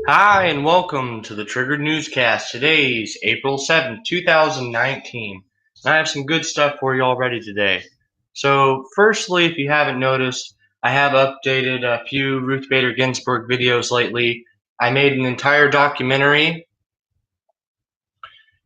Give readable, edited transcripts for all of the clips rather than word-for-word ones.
Hi, and welcome to the Triggered Newscast. Today's April 7th, 2019. And I have some good stuff for you already today. So, firstly, if you haven't noticed, I have updated a few Ruth Bader Ginsburg videos lately. I made an entire documentary,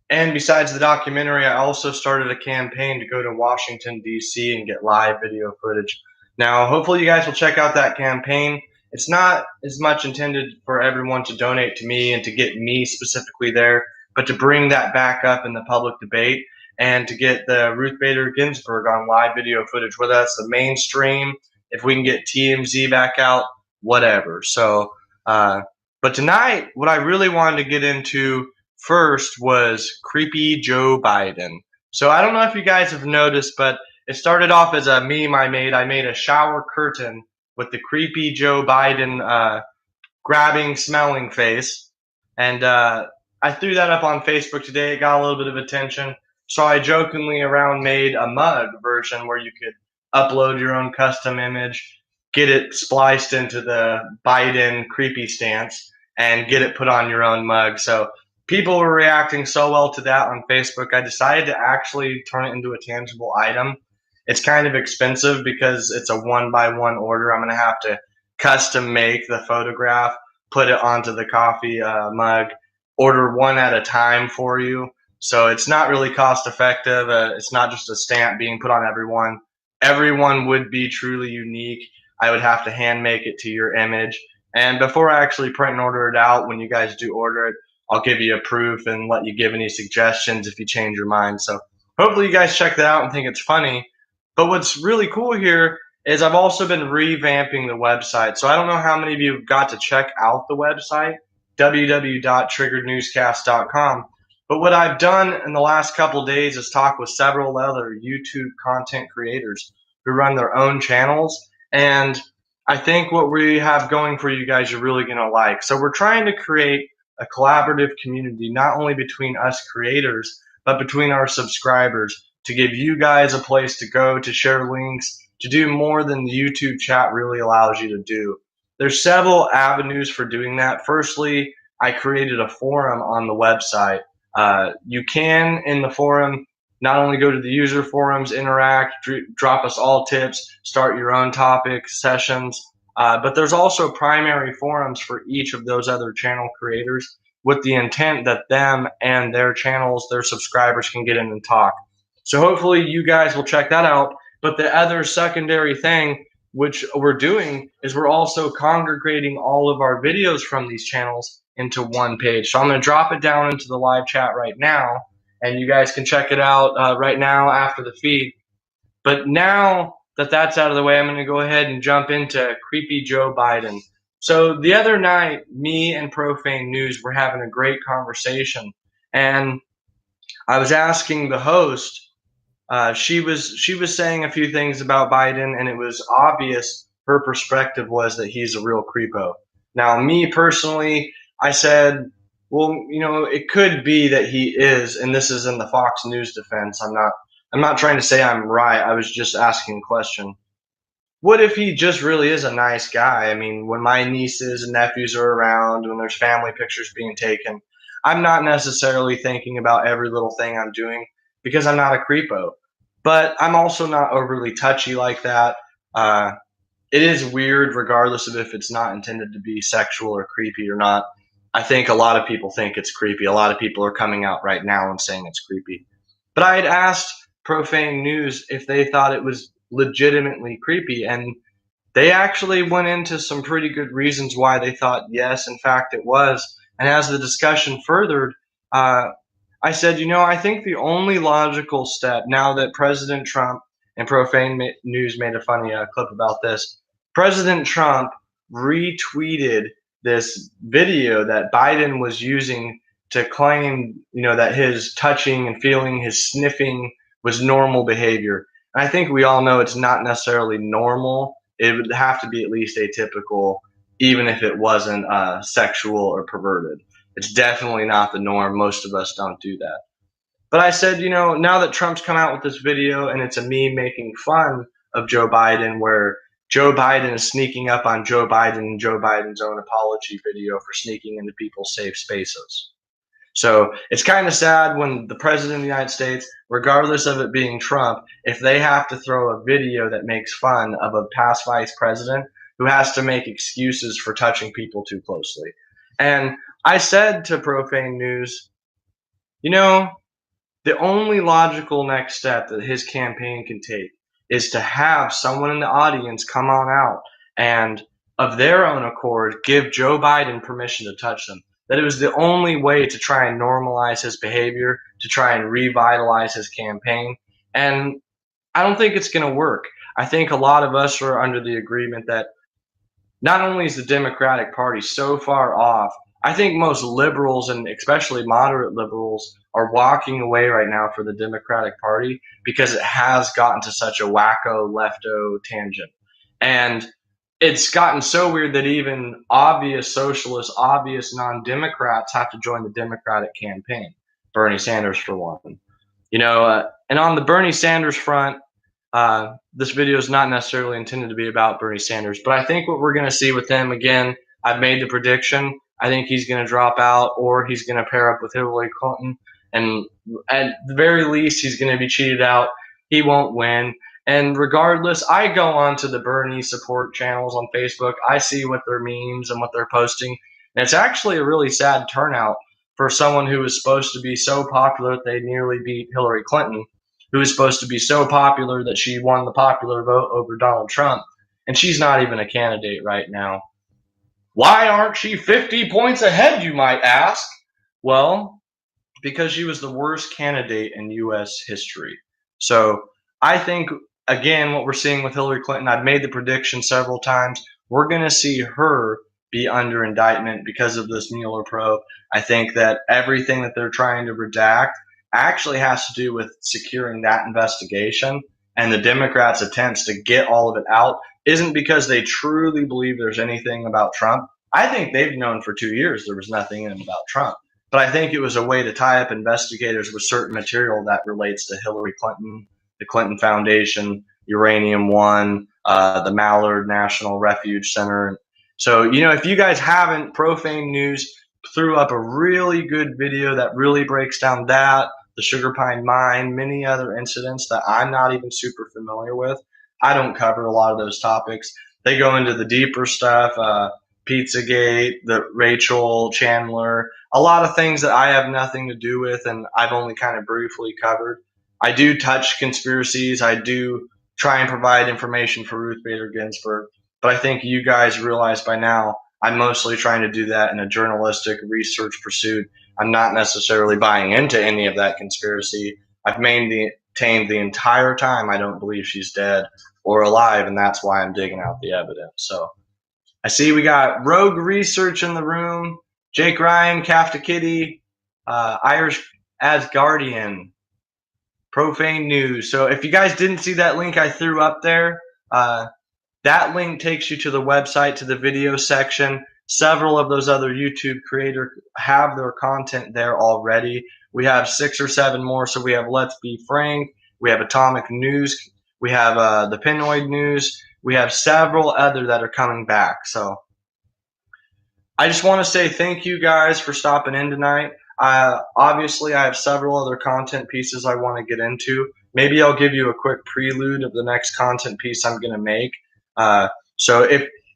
and besides the documentary, I also started a campaign to go to Washington, D.C. and get live video footage. Now, hopefully, you guys will check out that campaign. It's not as much intended for everyone to donate to me and to get me specifically there, but to bring that back up in the public debate and to get the Ruth Bader Ginsburg on live video footage, whether that's the mainstream, if we can get TMZ back out, whatever. But tonight, what I really wanted to get into first was creepy Joe Biden. So I don't know if you guys have noticed, but it started off as a meme I made. I made a shower curtain with the creepy Joe Biden grabbing, smelling face. And I threw that up on Facebook today. It got a little bit of attention. So I jokingly around made a mug version where you could upload your own custom image, get it spliced into the Biden creepy stance, and get it put on your own mug. So people were reacting so well to that on Facebook. I decided to actually turn it into a tangible item. It's kind of expensive because it's a one by one order. I'm going to have to custom make the photograph, put it onto the coffee mug, order one at a time for you. So it's not really cost effective. It's not just a stamp being put on everyone. Everyone would be truly unique. I would have to hand make it to your image. And before I actually print and order it out, when you guys do order it, I'll give you a proof and let you give any suggestions if you change your mind. So hopefully you guys check that out and think it's funny. But what's really cool here is I've also been revamping the website. So I don't know how many of you got to check out the website, www.triggerednewscast.com. But what I've done in the last couple of days is talk with several other YouTube content creators who run their own channels. And I think what we have going for you guys you're really going to like. So we're trying to create a collaborative community, not only between us creators, but between our subscribers, to give you guys a place to go, to share links, to do more than the YouTube chat really allows you to do. There's several avenues for doing that. Firstly, I created a forum on the website. You can, in the forum, not only go to the user forums, interact, drop us all tips, start your own topic sessions, but there's also primary forums for each of those other channel creators with the intent that them and their channels, their subscribers can get in and talk. So hopefully you guys will check that out. But the other secondary thing which we're doing is we're also congregating all of our videos from these channels into one page. So I'm going to drop it down into the live chat right now, and you guys can check it out right now after the feed. But now that that's out of the way, I'm going to go ahead and jump into creepy Joe Biden. So the other night, me and Profane News were having a great conversation, and I was asking the host. She was saying a few things about Biden, and it was obvious her perspective was that he's a real creepo. Now, me personally, I said, well, it could be that he is, and this is in the Fox News defense. I'm not trying to say I'm right. I was just asking a question. What if he just really is a nice guy? I mean, when my nieces and nephews are around, when there's family pictures being taken, I'm not necessarily thinking about every little thing I'm doing because I'm not a creepo. But I'm also not overly touchy like that. Uh, it is weird, regardless of if it's not intended to be sexual or creepy or not. I think a lot of people think it's creepy. A lot of people are coming out right now and saying it's creepy. But I had asked Profane News if they thought it was legitimately creepy, and they actually went into some pretty good reasons why they thought, yes, in fact, it was. And as the discussion furthered, uh, I said, I think the only logical step now that President Trump and Profane News made a funny clip about this, President Trump retweeted this video that Biden was using to claim, that his touching and feeling, his sniffing was normal behavior. And I think we all know it's not necessarily normal. It would have to be at least atypical, even if it wasn't sexual or perverted. It's definitely not the norm. Most of us don't do that. But I said, now that Trump's come out with this video and it's a meme making fun of Joe Biden, where Joe Biden is sneaking up on Joe Biden and Joe Biden's own apology video for sneaking into people's safe spaces. So it's kind of sad when the president of the United States, regardless of it being Trump, if they have to throw a video that makes fun of a past vice president who has to make excuses for touching people too closely. And I said to Profane News, you know, the only logical next step that his campaign can take is to have someone in the audience come on out and, of their own accord, give Joe Biden permission to touch them. That it was the only way to try and normalize his behavior, to try and revitalize his campaign. And I don't think it's going to work. I think a lot of us are under the agreement that not only is the Democratic Party so far off, I think most liberals and especially moderate liberals are walking away right now for the Democratic Party because it has gotten to such a wacko lefto tangent. And it's gotten so weird that even obvious socialists, obvious non-Democrats have to join the Democratic campaign. Bernie Sanders, for one. And on the Bernie Sanders front, this video is not necessarily intended to be about Bernie Sanders, but I think what we're going to see with him, again, I've made the prediction. I think he's going to drop out or he's going to pair up with Hillary Clinton. And at the very least, he's going to be cheated out. He won't win. And regardless, I go on to the Bernie support channels on Facebook. I see what their memes and what they're posting. And it's actually a really sad turnout for someone who was supposed to be so popular that they nearly beat Hillary Clinton, who was supposed to be so popular that she won the popular vote over Donald Trump. And she's not even a candidate right now. Why aren't she 50 points ahead, you might ask? Well, because she was the worst candidate in U.S. history. So I think, again, what we're seeing with Hillary Clinton, I've made the prediction several times, we're going to see her be under indictment because of this Mueller probe. I think that everything that they're trying to redact actually has to do with securing that investigation, and the Democrats' attempts to get all of it out isn't because they truly believe there's anything about Trump. I think they've known for 2 years there was nothing in about Trump. But I think it was a way to tie up investigators with certain material that relates to Hillary Clinton, the Clinton Foundation, Uranium One, the Mallard National Refuge Center. So, if you guys haven't, Profane News threw up a really good video that really breaks down that, the Sugar Pine Mine, many other incidents that I'm not even super familiar with. I don't cover a lot of those topics. They go into the deeper stuff, Pizzagate, the Rachel Chandler, a lot of things that I have nothing to do with and I've only kind of briefly covered. I do touch conspiracies. I do try and provide information for Ruth Bader Ginsburg, but I think you guys realize by now I'm mostly trying to do that in a journalistic research pursuit. I'm not necessarily buying into any of that conspiracy. I've maintained the entire time I don't believe she's dead or alive, and that's why I'm digging out the evidence. So I see we got Rogue Research in the room, Jake Ryan, Kafta Kitty, Irish Asgardian, Profane News. So if you guys didn't see that link I threw up there, that link takes you to the website, to the video section. Several of those other YouTube creators have their content there already. We have 6 or 7 more. So we have Let's Be Frank. We have Atomic News. We have the Pinoid News. We have several other that are coming back. So I just want to say thank you guys for stopping in tonight. Obviously, I have several other content pieces I want to get into. Maybe I'll give you a quick prelude of the next content piece I'm going to make. So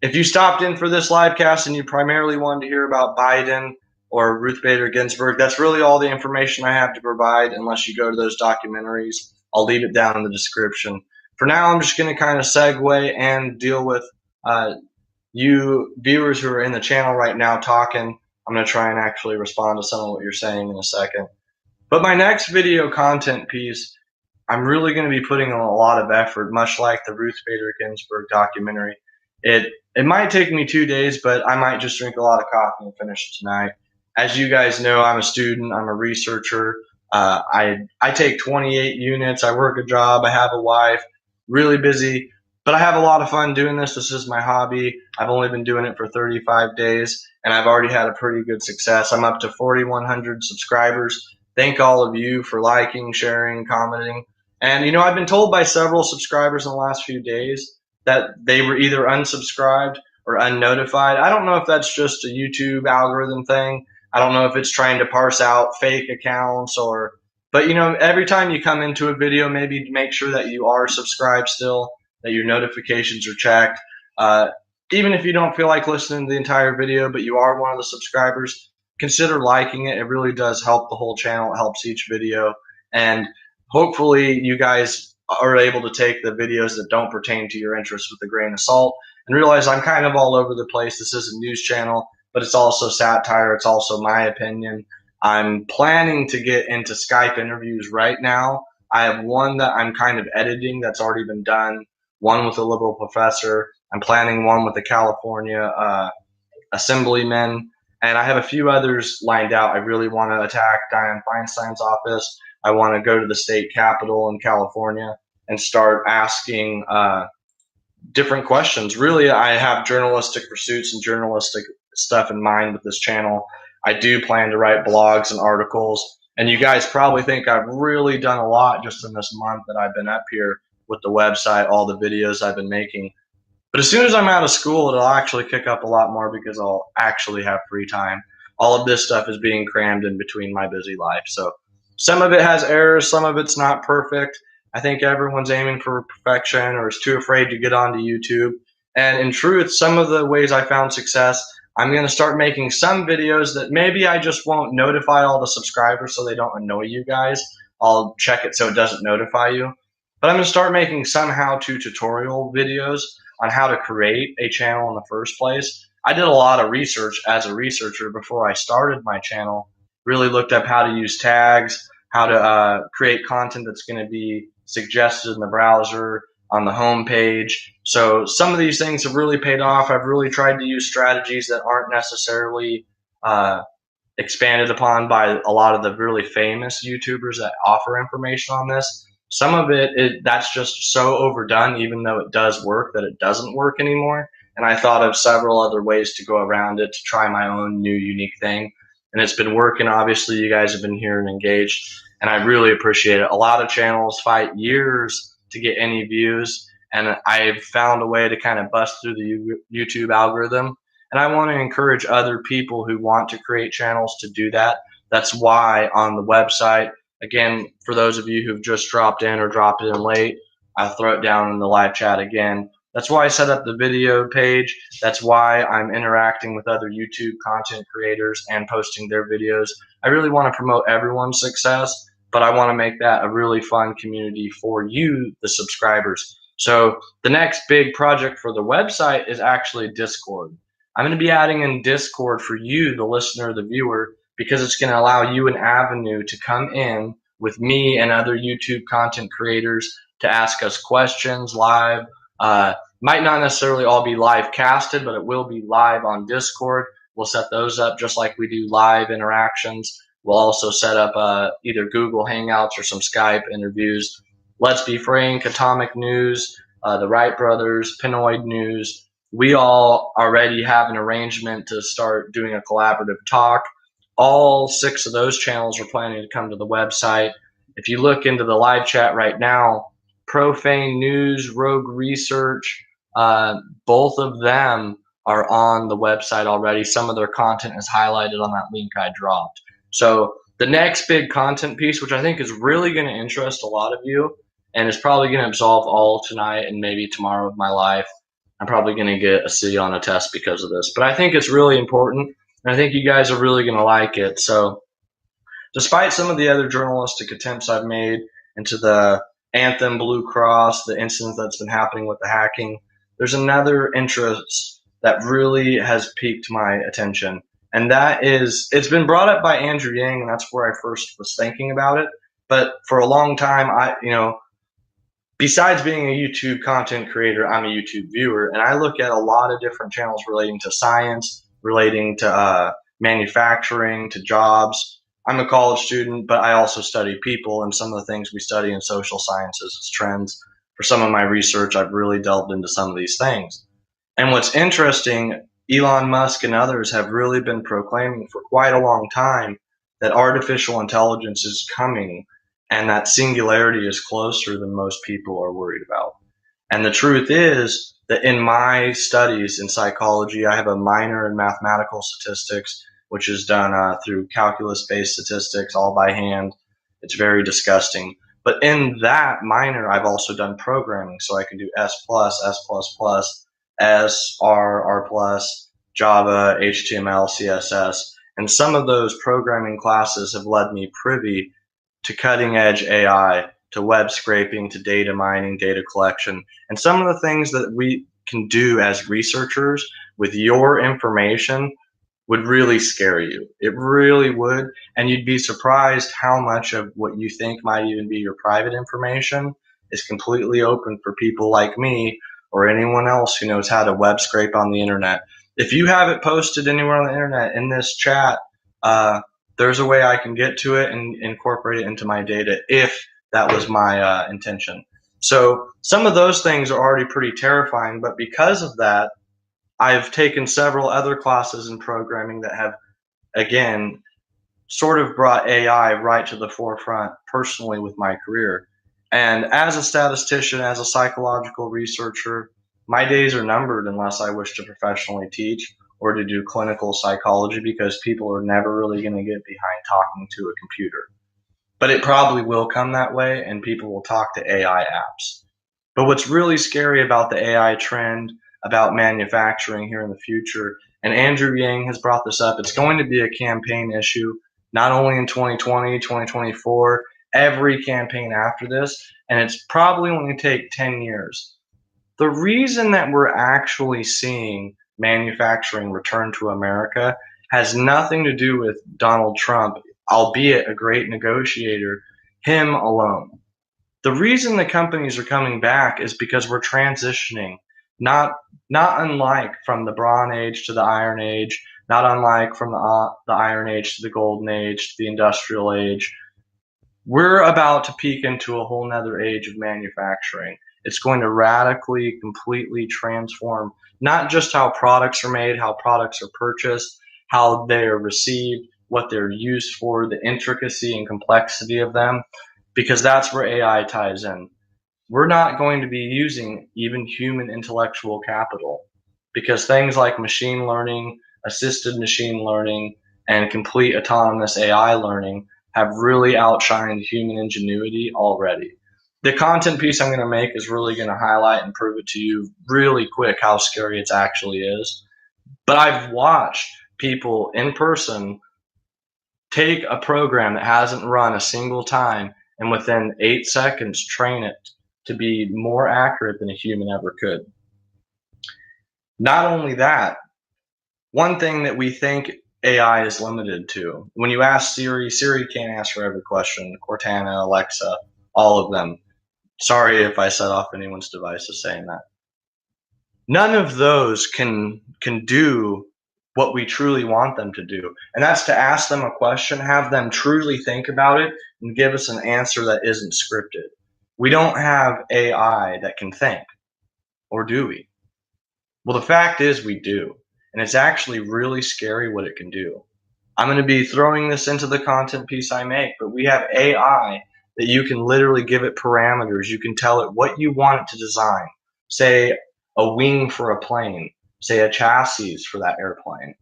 if you stopped in for this live cast and you primarily wanted to hear about Biden or Ruth Bader Ginsburg, that's really all the information I have to provide unless you go to those documentaries. I'll leave it down in the description. For now, I'm just going to kind of segue and deal with you viewers who are in the channel right now talking. I'm going to try and actually respond to some of what you're saying in a second. But my next video content piece, I'm really going to be putting in a lot of effort, much like the Ruth Bader Ginsburg documentary. It might take me 2 days, but I might just drink a lot of coffee and finish it tonight. As you guys know, I'm a student. I'm a researcher. I take 28 units. I work a job. I have a wife. Really busy. But I have a lot of fun doing this. This is my hobby. I've only been doing it for 35 days, and I've already had a pretty good success. I'm up to 4,100 subscribers. Thank all of you for liking, sharing, commenting. And, I've been told by several subscribers in the last few days that they were either unsubscribed or unnotified. I don't know if that's just a YouTube algorithm thing. I don't know if it's trying to parse out fake accounts but every time you come into a video, maybe make sure that you are subscribed still, that your notifications are checked. Uh, Even if you don't feel like listening to the entire video, but you are one of the subscribers, consider liking it. It really does help the whole channel. It helps each video. And hopefully you guys are able to take the videos that don't pertain to your interests with a grain of salt and realize I'm kind of all over the place. This is a news channel, but it's also satire. It's also my opinion. I'm planning to get into Skype interviews right now. I have one that I'm kind of editing that's already been done, one with a liberal professor. I'm planning one with the California assemblyman, and I have a few others lined out. I really want to attack Dianne Feinstein's office. I want to go to the state capitol in California and start asking different questions. Really, I have journalistic pursuits and journalistic stuff in mind with this channel. I do plan to write blogs and articles, and you guys probably think I've really done a lot just in this month that I've been up here with the website, all the videos I've been making. But as soon as I'm out of school, it'll actually kick up a lot more because I'll actually have free time. All of this stuff is being crammed in between my busy life. So some of it has errors, some of it's not perfect. I think everyone's aiming for perfection or is too afraid to get onto YouTube. And in truth, some of the ways I found success, I'm going to start making some videos that maybe I just won't notify all the subscribers so they don't annoy you guys. I'll check it so it doesn't notify you. But I'm going to start making some how-to tutorial videos on how to create a channel in the first place. I did a lot of research as a researcher before I started my channel, really looked up how to use tags, how to create content that's going to be suggested in the browser, on the home page. So some of these things have really paid off. I've really tried to use strategies that aren't necessarily expanded upon by a lot of the really famous YouTubers that offer information on this. Some of that's just so overdone, even though it does work, that it doesn't work anymore. And I thought of several other ways to go around it to try my own new unique thing. And it's been working. Obviously, you guys have been here and engaged, and I really appreciate it. A lot of channels fight years to get any views, and I've found a way to kind of bust through the YouTube algorithm. And I want to encourage other people who want to create channels to do that. That's why on the website, again, for those of you who've just dropped in or dropped in late, I'll throw it down in the live chat again. That's why I set up the video page. That's why I'm interacting with other YouTube content creators and posting their videos. I really want to promote everyone's success, but I want to make that a really fun community for you, the subscribers. So the next big project for the website is actually Discord. I'm going to be adding in Discord for you, the listener, the viewer, because it's going to allow you an avenue to come in with me and other YouTube content creators to ask us questions live. Might not necessarily all be live casted, but it will be live on Discord. We'll set those up just like we do live interactions. We'll also set up either Google Hangouts or some Skype interviews. Let's Be Frank, Atomic News, the Wright Brothers, Pinoid News. We all already have an arrangement to start doing a collaborative talk. All 6 of those channels are planning to come to the website. If you look into the live chat right now, Profane News, Rogue Research, both of them are on the website already. Some of their content is highlighted on that link I dropped. So the next big content piece, which I think is really going to interest a lot of you and is probably going to absolve all tonight and maybe tomorrow of my life. I'm probably going to get a C on a test because of this. But I think it's really important, and I think you guys are really going to like it. So despite some of the other journalistic attempts I've made into the Anthem, Blue Cross, the incident that's been happening with the hacking, there's another interest that really has piqued my attention. And that is, it's been brought up by Andrew Yang, and that's where I first was thinking about it. But for a long time, besides being a YouTube content creator, I'm a YouTube viewer, and I look at a lot of different channels relating to science, relating to manufacturing, to jobs. I'm a college student, but I also study people, and some of the things we study in social sciences is trends. For some of my research, I've really delved into some of these things. And what's interesting, Elon Musk and others have really been proclaiming for quite a long time that artificial intelligence is coming and that singularity is closer than most people are worried about. And the truth is that in my studies in psychology, I have a minor in mathematical statistics, which is done through calculus-based statistics, all by hand. It's very disgusting. But in that minor, I've also done programming, so I can do S+, S++, S, R++, Java, HTML, CSS. And some of those programming classes have led me privy to cutting edge AI, to web scraping, to data mining, data collection. And some of the things that we can do as researchers with your information would really scare you. It really would. And you'd be surprised how much of what you think might even be your private information is completely open for people like me or anyone else who knows how to web scrape on the internet. If you have it posted anywhere on the internet in this chat, there's a way I can get to it and incorporate it into my data if that was my intention. So some of those things are already pretty terrifying, but because of that, I've taken several other classes in programming that have, again, sort of brought AI right to the forefront personally with my career. And as a statistician, as a psychological researcher, my days are numbered unless I wish to professionally teach or to do clinical psychology, because people are never really going to get behind talking to a computer. But it probably will come that way, and people will talk to AI apps. But what's really scary about the AI trend, about manufacturing here in the future, and Andrew Yang has brought this up, it's going to be a campaign issue, not only in 2020, 2024, every campaign after this, and it's probably only going to take 10 years. The reason that we're actually seeing manufacturing return to America has nothing to do with Donald Trump, albeit a great negotiator, him alone. The reason the companies are coming back is because we're transitioning, not unlike from the Bronze Age to the Iron Age, not unlike from the Iron Age to the Golden Age to the Industrial Age. We're about to peek into a whole nother age of manufacturing. It's going to radically, completely transform not just how products are made, how products are purchased, how they're received, what they're used for, the intricacy and complexity of them, because that's where AI ties in. We're not going to be using even human intellectual capital, because things like machine learning, assisted machine learning, and complete autonomous AI learning have really outshined human ingenuity already. The content piece I'm going to make is really going to highlight and prove it to you really quick how scary it actually is. But I've watched people in person take a program that hasn't run a single time and within 8 seconds train it to be more accurate than a human ever could. Not only that, one thing that we think AI is limited to, when you ask Siri, Siri can't answer every question. Cortana, Alexa, all of them. Sorry if I set off anyone's devices saying that. None of those can do what we truly want them to do. And that's to ask them a question, have them truly think about it, and give us an answer that isn't scripted. We don't have AI that can think, or do we? Well, the fact is we do. And it's actually really scary what it can do. I'm going to be throwing this into the content piece I make, but we have AI that you can literally give it parameters. You can tell it what you want it to design. Say a wing for a plane, say a chassis for that airplane,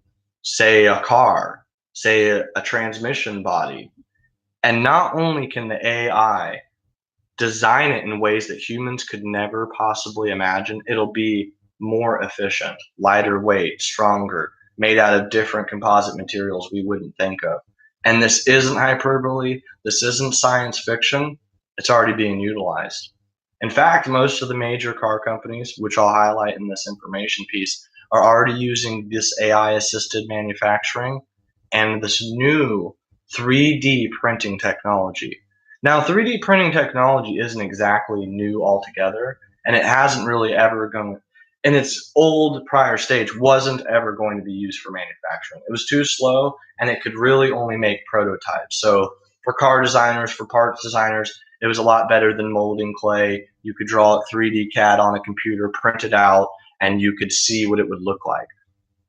say a car, say a transmission body. And not only can the AI design it in ways that humans could never possibly imagine, it'll be more efficient, lighter weight, stronger, made out of different composite materials we wouldn't think of. And this isn't hyperbole, this isn't science fiction, it's already being utilized. In fact, most of the major car companies, which I'll highlight in this information piece, are already using this AI assisted manufacturing and this new 3D printing technology. Now, 3D printing technology isn't exactly new altogether, and it hasn't really ever gone, in its old prior stage, wasn't ever going to be used for manufacturing. It was too slow, and it could really only make prototypes. So for car designers, for parts designers, it was a lot better than molding clay. You could draw it 3D CAD on a computer, print it out, and you could see what it would look like.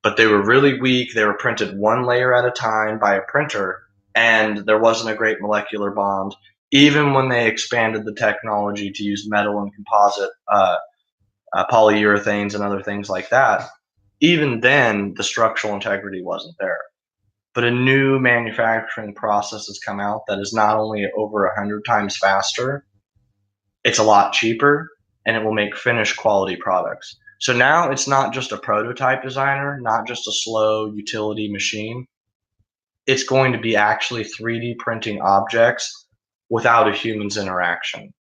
But they were really weak. They were printed one layer at a time by a printer, and there wasn't a great molecular bond. Even when they expanded the technology to use metal and composite polyurethanes and other things like that, even then the structural integrity wasn't there. But a new manufacturing process has come out that is not only over 100 times faster, it's a lot cheaper, and it will make finished quality products. So now it's not just a prototype designer, not just a slow utility machine. It's going to be actually 3D printing objects without a human's interaction.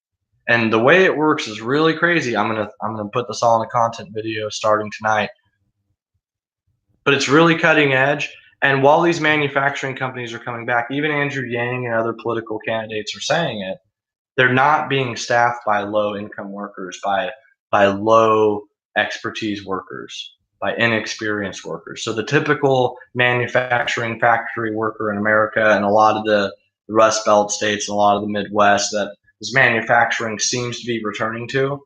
And the way it works is really crazy. I'm gonna put this all in a content video starting tonight. But it's really cutting edge. And while these manufacturing companies are coming back, even Andrew Yang and other political candidates are saying it, they're not being staffed by low income workers, by low expertise workers, by inexperienced workers. So the typical manufacturing factory worker in America and a lot of the Rust Belt states and a lot of the Midwest that this manufacturing seems to be returning to,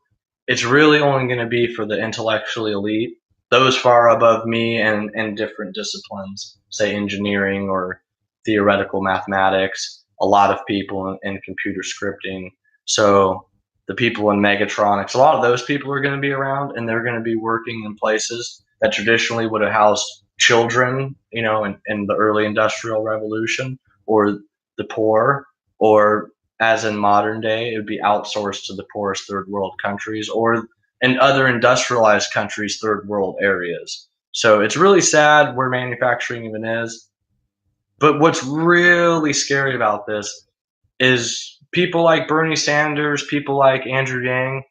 it's really only going to be for the intellectually elite, those far above me and in different disciplines, say engineering or theoretical mathematics, a lot of people in computer scripting. So the people in mechatronics, a lot of those people are going to be around, and they're going to be working in places that traditionally would have housed children, in the early industrial revolution, or the poor, or as in modern day, it would be outsourced to the poorest third world countries, or in other industrialized countries, third world areas. So it's really sad where manufacturing even is. But what's really scary about this is people like Bernie Sanders, people like Andrew Yang,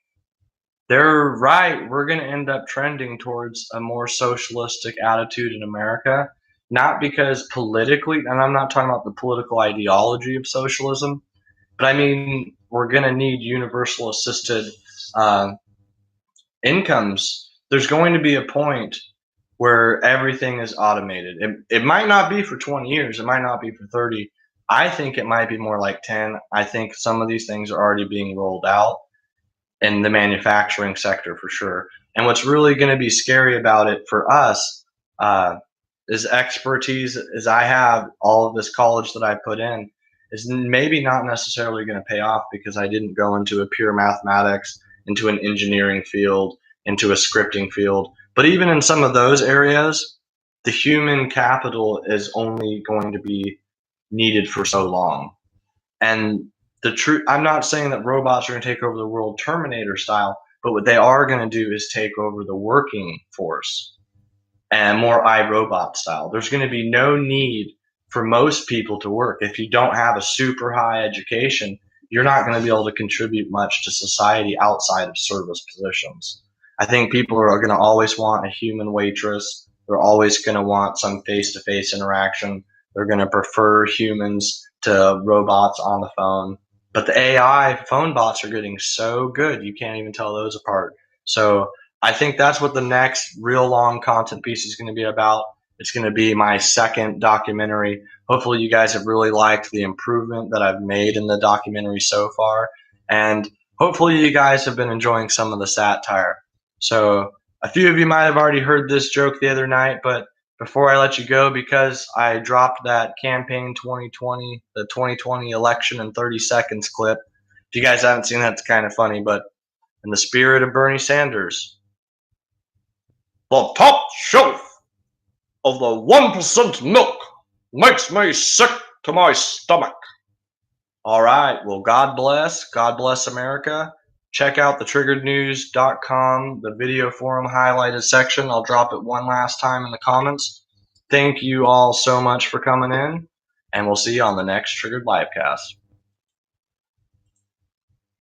they're right. We're going to end up trending towards a more socialistic attitude in America, not because politically, and I'm not talking about the political ideology of socialism, but I mean, we're going to need universal assisted uh, incomes. There's going to be a point where everything is automated. It might not be for 20 years. It might not be for 30. I think it might be more like 10. I think some of these things are already being rolled out in the manufacturing sector for sure. And what's really going to be scary about it for us is expertise, as I have all of this college that I put in, is maybe not necessarily going to pay off because I didn't go into a pure mathematics, into an engineering field, into a scripting field. But even in some of those areas, the human capital is only going to be needed for so long. And the truth, I'm not saying that robots are going to take over the world Terminator style, but what they are going to do is take over the working force and more iRobot style. There's going to be no need for most people to work. If you don't have a super high education, you're not going to be able to contribute much to society outside of service positions. I think people are going to always want a human waitress. They're always going to want some face-to-face interaction. They're going to prefer humans to robots on the phone. But the AI phone bots are getting so good, you can't even tell those apart. So I think that's what the next real long content piece is going to be about. It's going to be my second documentary. Hopefully you guys have really liked the improvement that I've made in the documentary so far. And hopefully you guys have been enjoying some of the satire. So a few of you might have already heard this joke the other night, but before I let you go, because I dropped that campaign 2020, the 2020 election in 30 seconds clip. If you guys haven't seen that, it's kind of funny, but in the spirit of Bernie Sanders, the top shelf of the 1% milk makes me sick to my stomach. All right. Well, God bless. God bless America. Check out the triggerednews.com, the video forum highlighted section. I'll drop it one last time in the comments. Thank you all so much for coming in, and we'll see you on the next Triggered Livecast.